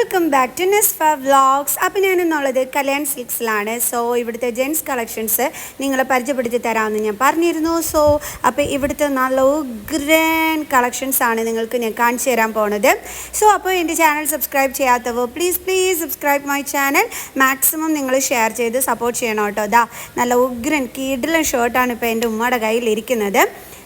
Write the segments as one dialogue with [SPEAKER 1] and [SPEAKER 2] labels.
[SPEAKER 1] Welcome back to Nesfa vlogs. അപ്പോൾ ഞാനെന്നുള്ളത് കല്യാൺ സിൽക്സിലാണ്. സോ ഇവിടുത്തെ ജെൻസ് കളക്ഷൻസ് നിങ്ങളെ പരിചയപ്പെടുത്തി തരാമെന്ന് ഞാൻ പറഞ്ഞിരുന്നു. സോ അപ്പോൾ ഇവിടുത്തെ നല്ല ഗ്രാൻഡ് കളക്ഷൻസ് ആണ് നിങ്ങൾക്ക് ഞാൻ കാണിച്ചു തരാൻ പോണത്. സോ അപ്പോൾ എൻ്റെ ചാനൽ സബ്സ്ക്രൈബ് ചെയ്യാത്തവർ please subscribe my channel. Maximum നിങ്ങൾ ഷെയർ ചെയ്ത് സപ്പോർട്ട് ചെയ്യണം കേട്ടോ. അതാ നല്ല ഉഗ്രൻ കിടിലൻ ഷർട്ടാണ് ഇപ്പോൾ എൻ്റെ ഉമ്മയുടെ കയ്യിലിരിക്കുന്നത്.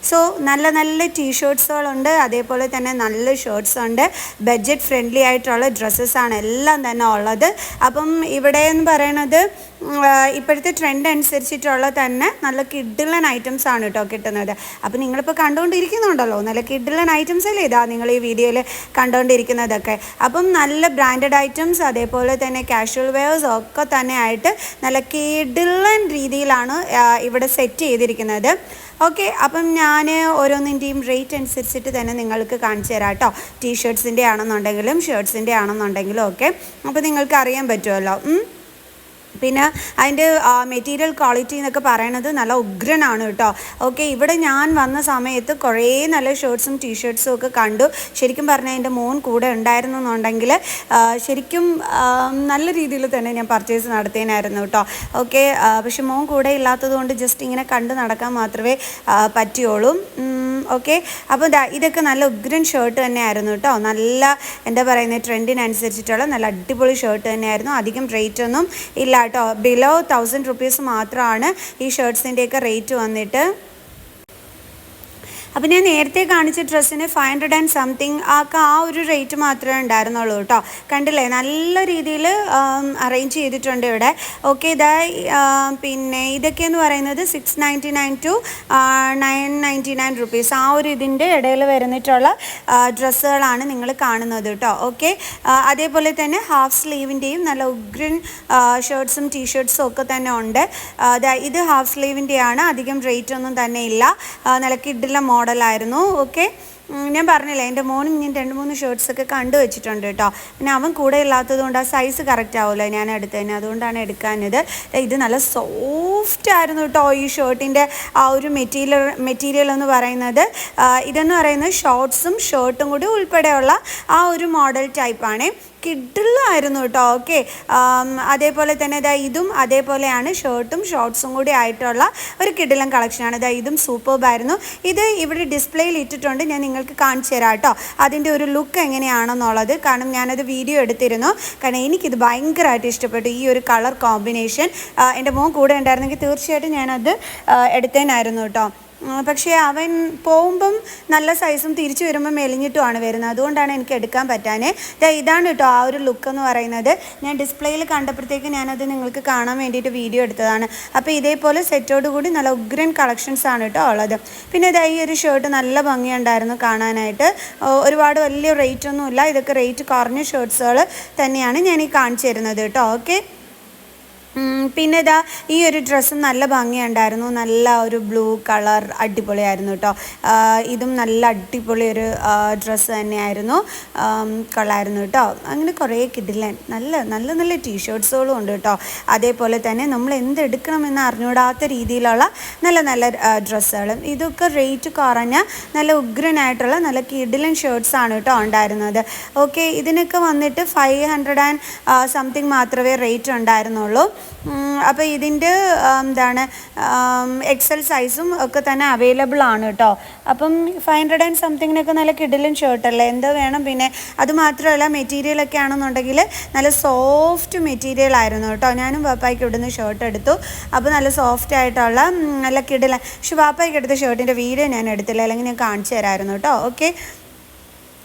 [SPEAKER 1] സോ നല്ല ടീഷർട്ട്സുകളുണ്ട്, അതേപോലെ തന്നെ നല്ല ഷർട്ട്സ് ഉണ്ട്. ബഡ്ജറ്റ് ഫ്രണ്ട്ലി ആയിട്ടുള്ള ഡ്രസ്സസ്സാണ് എല്ലാം തന്നെ ഉള്ളത്. അപ്പം ഇവിടെ എന്ന് പറയുന്നത് ഇപ്പോഴത്തെ ട്രെൻഡ് അനുസരിച്ചിട്ടുള്ള തന്നെ നല്ല കിഡിലൻ ഐറ്റംസ് ആണ് കേട്ടോ കിട്ടുന്നത്. അപ്പോൾ നിങ്ങളിപ്പോൾ കണ്ടുകൊണ്ടിരിക്കുന്നുണ്ടല്ലോ, നല്ല കിഡിലൻ ഐറ്റംസ് അല്ലേ ഇതാ നിങ്ങൾ ഈ വീഡിയോയിൽ കണ്ടുകൊണ്ടിരിക്കുന്നതൊക്കെ. അപ്പം നല്ല ബ്രാൻഡഡ് ഐറ്റംസ്, അതേപോലെ തന്നെ കാഷ്വൽ വെയേഴ്സ് ഒക്കെ തന്നെ ആയിട്ട് നല്ല കിഡിലൻ രീതിയിലാണ് ഇവിടെ സെറ്റ് ചെയ്തിരിക്കുന്നത്. ഓക്കെ, അപ്പം ഞാൻ ഓരോന്നിൻ്റെയും റേറ്റ് അനുസരിച്ചിട്ട് തന്നെ നിങ്ങൾക്ക് കാണിച്ചു തരാം കേട്ടോ. ടീഷർട്ട്സിൻ്റെ ആണെന്നുണ്ടെങ്കിലും ഷർട്ട്സിൻ്റെ ആണെന്നുണ്ടെങ്കിലും ഒക്കെ അപ്പോൾ നിങ്ങൾക്ക് അറിയാൻ പറ്റുമല്ലോ. പിന്നെ അതിൻ്റെ മെറ്റീരിയൽ ക്വാളിറ്റി എന്നൊക്കെ പറയണത് നല്ല ഉഗ്രനാണ് കേട്ടോ. ഓക്കെ, ഇവിടെ ഞാൻ വന്ന സമയത്ത് കുറേ നല്ല ഷർട്ട്സും ടീഷർട്ട്സും ഒക്കെ കണ്ടു. ശരിക്കും പറഞ്ഞാൽ എൻ്റെ മോൻ കൂടെ ഉണ്ടായിരുന്നു എന്നുണ്ടെങ്കിൽ ശരിക്കും നല്ല രീതിയിൽ തന്നെ ഞാൻ പർച്ചേസ് നടത്തിയനായിരുന്നു കേട്ടോ. ഓക്കെ, പക്ഷെ മോൻ കൂടെ ഇല്ലാത്തത് കൊണ്ട് ജസ്റ്റ് ഇങ്ങനെ കണ്ട് നടക്കാൻ മാത്രമേ പറ്റുള്ളൂ. ഓക്കെ, അപ്പോൾ ഇതൊക്കെ നല്ല ഉഗ്രൻ ഷർട്ട് തന്നെയായിരുന്നു കേട്ടോ. നല്ല എന്താ പറയുന്നത് ട്രെൻഡിനനുസരിച്ചിട്ടുള്ള നല്ല അടിപൊളി ഷർട്ട് തന്നെയായിരുന്നു. അധികം റേറ്റ് ഒന്നും ഇല്ല കേട്ടോ. ബിലോ 1000 റുപ്പീസ് മാത്രമാണ് ഈ ഷർട്ട്സിൻ്റെയൊക്കെ റേറ്റ് വന്നിട്ട്. അപ്പോൾ ഞാൻ നേരത്തെ കാണിച്ച ഡ്രസ്സിന് 500 and something ആ ഒരു റേറ്റ് മാത്രമേ ഉണ്ടായിരുന്നുള്ളൂ കേട്ടോ. കണ്ടില്ലേ, നല്ല രീതിയിൽ അറേഞ്ച് ചെയ്തിട്ടുണ്ട് ഇവിടെ. ഓക്കെ, ഇതാ പിന്നെ ഇതൊക്കെയെന്ന് പറയുന്നത് 699 to 999 റുപ്പീസ് ആ ഒരു ഇതിൻ്റെ ഇടയിൽ വരുന്നിട്ടുള്ള ഡ്രസ്സുകളാണ് നിങ്ങൾ കാണുന്നത് കേട്ടോ. ഓക്കെ, അതേപോലെ തന്നെ ഹാഫ് സ്ലീവിൻ്റെയും നല്ല ഉഗ്രൻ ഷർട്ട്സും ടീഷർട്ട്സും ഒക്കെ തന്നെ ഉണ്ട്. ഇത് ഹാഫ് സ്ലീവിൻ്റെയാണ്, അധികം റേറ്റ് ഒന്നും തന്നെ ഇല്ല. നല്ല കിഡിലെ മോഡലായിരുന്നു. ഓക്കെ, ഞാൻ പറഞ്ഞില്ലേ എൻ്റെ മോനും ഞാൻ 2-3 ഷർട്ട്സൊക്കെ കണ്ടു വെച്ചിട്ടുണ്ട് കേട്ടോ. പിന്നെ അവൻ കൂടെ ഇല്ലാത്തത് കൊണ്ട് ആ സൈസ് കറക്റ്റ് ആവുമല്ലോ ഞാൻ എടുത്തതിന്, അതുകൊണ്ടാണ് എടുക്കാഞ്ഞത്. ഇത് നല്ല സോഫ്റ്റ് ആയിരുന്നു കേട്ടോ ഈ ഷർട്ടിൻ്റെ ആ ഒരു മെറ്റീരിയൽ എന്ന് പറയുന്നത്. ഇതെന്ന് പറയുന്നത് ഷോർട്ട്സും ഷർട്ടും കൂടി ഉൾപ്പെടെയുള്ള ആ ഒരു മോഡൽ ടൈപ്പാണ്. കിഡിലായിരുന്നു കേട്ടോ. ഓക്കെ, അതേപോലെ തന്നെ ഇതും അതേപോലെയാണ്, ഷർട്ടും ഷോർട്ട്സും കൂടി ആയിട്ടുള്ള ഒരു കിഡിലൻ കളക്ഷനാണ്. ഇതും സൂപ്പർബായിരുന്നു. ഇത് ഇവിടെ ഡിസ്പ്ലേയിൽ ഇട്ടിട്ടുണ്ട്, ഞാൻ നിങ്ങൾക്ക് കാണിച്ചു തരാം കേട്ടോ അതിൻ്റെ ഒരു ലുക്ക് എങ്ങനെയാണെന്നുള്ളത്. കാരണം ഞാനത് വീഡിയോ എടുത്തിരുന്നു, കാരണം എനിക്കിത് ഭയങ്കരമായിട്ട് ഇഷ്ടപ്പെട്ടു ഈ ഒരു കളർ കോമ്പിനേഷൻ. എൻ്റെ മോൻ കൂടെ ഉണ്ടായിരുന്നെങ്കിൽ തീർച്ചയായിട്ടും ഞാനത് എടുത്തേനായിരുന്നു കേട്ടോ. പക്ഷേ അവൻ പോകുമ്പം നല്ല സൈസും തിരിച്ചു വരുമ്പം മെലിഞ്ഞിട്ടുമാണ് വരുന്നത്, അതുകൊണ്ടാണ് എനിക്ക് എടുക്കാൻ പറ്റാനേ. ഇതാണ് കേട്ടോ ആ ഒരു ലുക്ക് എന്ന് പറയുന്നത്. ഞാൻ ഡിസ്പ്ലേയിൽ കണ്ടപ്പോഴത്തേക്ക് ഞാനത് നിങ്ങൾക്ക് കാണാൻ വേണ്ടിയിട്ട് വീഡിയോ എടുത്തതാണ്. അപ്പോൾ ഇതേപോലെ സെറ്റോട് കൂടി നല്ല ഉഗ്രൻ കളക്ഷൻസ് ആണ് കേട്ടോ ഉള്ളത്. പിന്നെ ഈ ഒരു ഷർട്ട് നല്ല ഭംഗിയുണ്ടായിരുന്നു കാണാനായിട്ട്. ഒരുപാട് വലിയ റേറ്റ് ഒന്നുമില്ല, ഇതൊക്കെ റേറ്റ് കുറഞ്ഞ ഷർട്ട്സുകൾ തന്നെയാണ് ഞാൻ ഈ കാണിച്ചു തരുന്നത് കേട്ടോ. ഓക്കെ, പിന്നെ ഈ ഒരു ഡ്രസ്സും നല്ല ഭംഗിയുണ്ടായിരുന്നു. നല്ല ഒരു ബ്ലൂ കളർ അടിപൊളിയായിരുന്നു കേട്ടോ. ഇതും നല്ല അടിപൊളി ഒരു ഡ്രസ്സ് തന്നെയായിരുന്നു, കൊള്ളായിരുന്നു കേട്ടോ. അങ്ങനെ കുറേ കിഡിലൻ നല്ല ടീഷർട്ട്സുകളും ഉണ്ട് കേട്ടോ. അതേപോലെ തന്നെ നമ്മൾ എന്തെടുക്കണമെന്ന് അറിഞ്ഞൂടാത്ത രീതിയിലുള്ള നല്ല ഡ്രസ്സുകളും. ഇതൊക്കെ റേറ്റ് കുറഞ്ഞ നല്ല ഉഗ്രനായിട്ടുള്ള നല്ല കിഡിലൻ ഷർട്ട്സാണ് കേട്ടോ ഉണ്ടായിരുന്നത്. ഓക്കെ, ഇതിനൊക്കെ വന്നിട്ട് 500 and something മാത്രമേ റേറ്റ് ഉണ്ടായിരുന്നുള്ളൂ. അപ്പോൾ ഇതിൻ്റെ എന്താണ് എക്സൽ സൈസും ഒക്കെ തന്നെ അവൈലബിൾ ആണ് കേട്ടോ. അപ്പം 500 and something നല്ല കിഡിലൻ ഷർട്ടല്ലേ, എന്താ വേണം പിന്നെ. അതുമാത്രമല്ല മെറ്റീരിയലൊക്കെ ആണെന്നുണ്ടെങ്കിൽ നല്ല സോഫ്റ്റ് മെറ്റീരിയൽ ആയിരുന്നു കേട്ടോ. ഞാനും വാപ്പായ്ക്ക് ഇവിടുന്ന് ഷർട്ട് എടുത്തു. അപ്പോൾ നല്ല സോഫ്റ്റ് ആയിട്ടുള്ള നല്ല കിഡിലൻ. പക്ഷെ വാപ്പായ്ക്ക് എടുത്ത ഷർട്ടിൻ്റെ വീഡിയോ ഞാൻ എടുത്തില്ല, അല്ലെങ്കിൽ ഞാൻ കാണിച്ചു തരാമായിരുന്നു കേട്ടോ. ഓക്കെ,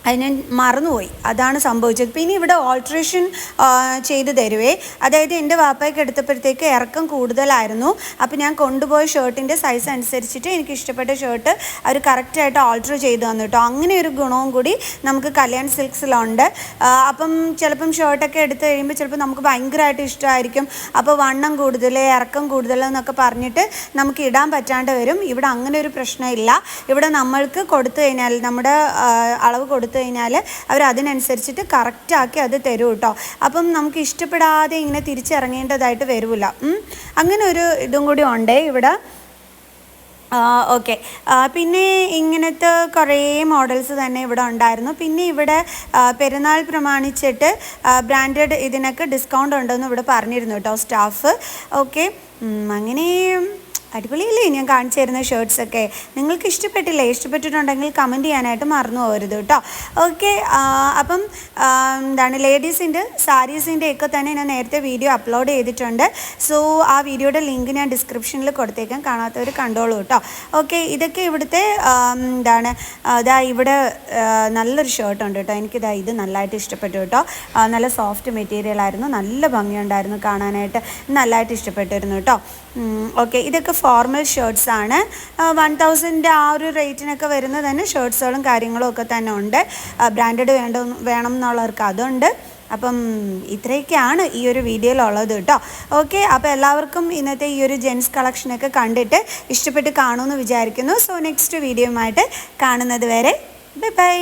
[SPEAKER 1] അത് ഞാൻ മറന്നുപോയി, അതാണ് സംഭവിച്ചത്. പിന്നെ ഇവിടെ ഓൾട്രേഷൻ ചെയ്ത് തരുവേ. അതായത് എൻ്റെ വാപ്പയ്ക്ക് എടുത്തപ്പോഴത്തേക്ക് ഇറക്കം കൂടുതലായിരുന്നു. അപ്പോൾ ഞാൻ കൊണ്ടുപോയ ഷർട്ടിൻ്റെ സൈസ് അനുസരിച്ചിട്ട് എനിക്ക് ഇഷ്ടപ്പെട്ട ഷർട്ട് അവർ കറക്റ്റായിട്ട് ഓൾട്ടർ ചെയ്ത് തന്നു കേട്ടോ. അങ്ങനെ ഒരു ഗുണവും കൂടി നമുക്ക് കല്യാൺ സിൽക്സിലുണ്ട്. അപ്പം ചിലപ്പം ഷർട്ടൊക്കെ എടുത്ത് കഴിയുമ്പോൾ ചിലപ്പോൾ നമുക്ക് ഭയങ്കരമായിട്ട് ഇഷ്ടമായിരിക്കും. അപ്പോൾ വണ്ണം കൂടുതൽ ഇറക്കം കൂടുതൽ എന്നൊക്കെ പറഞ്ഞിട്ട് നമുക്ക് ഇടാൻ പറ്റാണ്ട് വരും. ഇവിടെ അങ്ങനെ ഒരു പ്രശ്നമില്ല. ഇവിടെ നമ്മൾക്ക് കൊടുത്തു കഴിഞ്ഞാൽ നമ്മുടെ അളവ് കൊടുത്തു കഴിഞ്ഞാൽ അവർ അതിനനുസരിച്ചിട്ട് കറക്റ്റാക്കി അത് തരും കേട്ടോ. അപ്പം നമുക്ക് ഇഷ്ടപ്പെടാതെ ഇങ്ങനെ തിരിച്ചിറങ്ങേണ്ടതായിട്ട് വരില്ല. അങ്ങനെ ഒരു ഇതും കൂടി ഉണ്ട് ഇവിടെ. ഓക്കെ. പിന്നെ ഇങ്ങനത്തെ കുറേ മോഡൽസ് തന്നെ ഇവിടെ ഉണ്ടായിരുന്നു. പിന്നെ ഇവിടെ പെരുന്നാൾ പ്രമാണിച്ചിട്ട് ബ്രാൻഡഡ് ഇതിനൊക്കെ ഡിസ്കൗണ്ട് ഉണ്ടെന്ന് ഇവിടെ പറഞ്ഞിരുന്നു കേട്ടോ സ്റ്റാഫ്. ഓക്കെ, അങ്ങനെ അടിപൊളിയല്ലേ ഞാൻ കാണിച്ചു തരുന്ന ഷർട്ട്സൊക്കെ. നിങ്ങൾക്ക് ഇഷ്ടപ്പെട്ടില്ലേ? ഇഷ്ടപ്പെട്ടിട്ടുണ്ടെങ്കിൽ കമൻറ്റ് ചെയ്യാനായിട്ട് മറന്നു പോകരുത് കേട്ടോ. ഓക്കെ, അപ്പം എന്താണ് ലേഡീസിൻ്റെ സാരീസിൻ്റെ ഒക്കെ തന്നെ ഞാൻ നേരത്തെ വീഡിയോ അപ്ലോഡ് ചെയ്തിട്ടുണ്ട്. സോ ആ വീഡിയോയുടെ ലിങ്ക് ഞാൻ ഡിസ്ക്രിപ്ഷനിൽ കൊടുത്തേക്കാം, കാണാത്തവർ കണ്ടോളൂ കേട്ടോ. ഓക്കെ, ഇതൊക്കെ ഇവിടുത്തെ എന്താണ് ഇതാ ഇവിടെ നല്ലൊരു ഷർട്ട് ഉണ്ട് കേട്ടോ. എനിക്കിതാ ഇത് നല്ലതായിട്ട് ഇഷ്ടപ്പെട്ടു കേട്ടോ. നല്ല സോഫ്റ്റ് മെറ്റീരിയൽ ആയിരുന്നു, നല്ല ഭംഗിയുണ്ടായിരുന്നു കാണാനായിട്ട്, നല്ലതായിട്ട് ഇഷ്ടപ്പെട്ടിരുന്നു കേട്ടോ. ഓക്കെ, ഇതൊക്കെ ഫോർമൽ ഷർട്ട്സ് ആണ്. 1000 ആ ഒരു റേറ്റിനൊക്കെ വരുന്ന തന്നെ ഷർട്ട്സുകളും കാര്യങ്ങളും ഒക്കെ തന്നെ ഉണ്ട്. ബ്രാൻഡഡ് വേണം എന്നുള്ളവർക്ക് അതുണ്ട്. അപ്പം ഇത്രയൊക്കെയാണ് ഈ ഒരു വീഡിയോയിലുള്ളത് കേട്ടോ. ഓക്കെ, അപ്പോൾ എല്ലാവർക്കും ഇന്നത്തെ ഈ ഒരു ജെൻസ് കളക്ഷനൊക്കെ കണ്ടിട്ട് ഇഷ്ടപ്പെട്ട് കാണുമെന്ന് വിചാരിക്കുന്നു. സോ നെക്സ്റ്റ് വീഡിയോയുമായിട്ട് കാണുന്നത് വരെ ബൈ ബൈ.